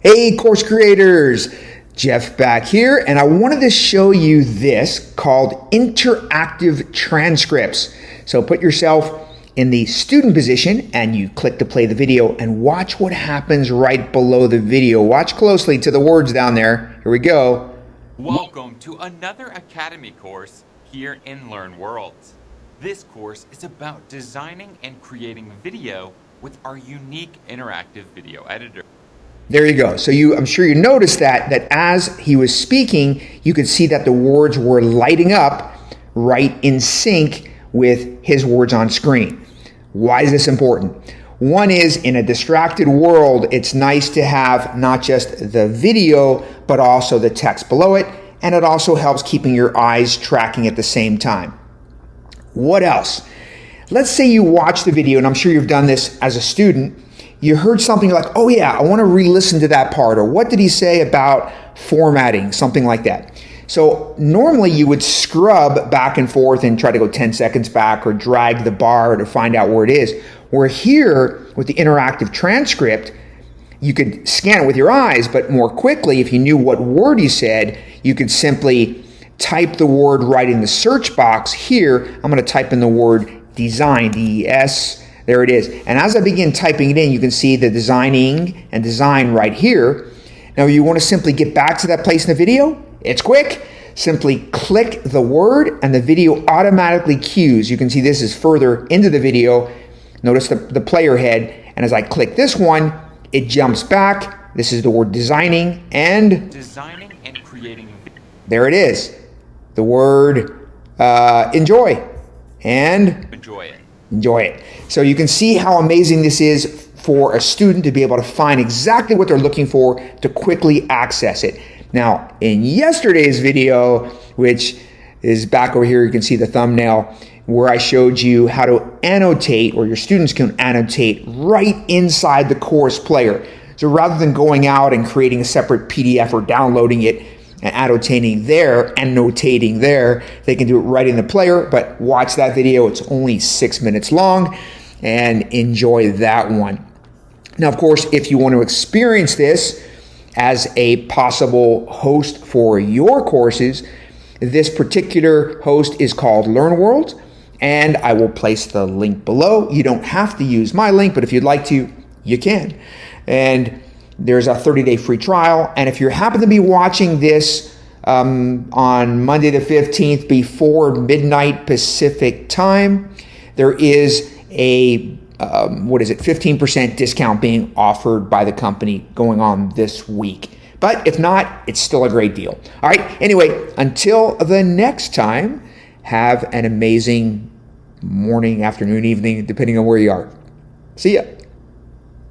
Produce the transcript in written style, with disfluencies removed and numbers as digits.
Hey course creators, Jeff back here, and I wanted to show you this called interactive transcripts. So put yourself in the student position and you click to play the video and watch what happens right below the video. Watch closely to the words down there. Here we go. Welcome to another Academy course here in LearnWorlds. This course is about designing and creating video with our unique interactive video editor. There you go. So I'm sure you noticed that as he was speaking, you could see that the words were lighting up right in sync with his words on screen. Why is this important? One is, in a distracted world, it's nice to have not just the video, but also the text below it, and it also helps keeping your eyes tracking at the same time. What else? Let's say you watch the video, and I'm sure you've done this as a student. You heard something like, oh yeah, I want to re-listen to that part, or what did he say about formatting, something like that. So normally you would scrub back and forth and try to go 10 seconds back or drag the bar to find out where it is. Where here, with the interactive transcript, you could scan it with your eyes, but more quickly, if you knew what word he said, you could simply type the word right in the search box. Here, I'm going to type in the word design, D-E-S. There it is. And as I begin typing it in, you can see the designing and design right here. Now you want to simply get back to that place in the video. It's quick. Simply click the word and the video automatically cues. You can see this is further into the video. Notice the player head. And as I click this one, it jumps back. This is the word designing and creating. There it is. The word enjoy and enjoy it. Enjoy it. So you can see how amazing this is for a student to be able to find exactly what they're looking for to quickly access it. Now, in yesterday's video, which is back over here, you can see the thumbnail where I showed you how to annotate, or your students can annotate right inside the course player. So rather than going out and creating a separate PDF or downloading it and annotating there and notating there, they can do it right in the player. But watch that video. It's only 6 minutes long, and enjoy that one. Now, of course, if you want to experience this as a possible host for your courses, this particular host is called LearnWorlds, and I will place the link below. You don't have to use my link, but if you'd like to, you can. And there's a 30-day free trial. And if you happen to be watching this on Monday the 15th before midnight Pacific time, there is a 15% discount being offered by the company going on this week. But if not, it's still a great deal. All right, anyway, until the next time, have an amazing morning, afternoon, evening, depending on where you are. See ya.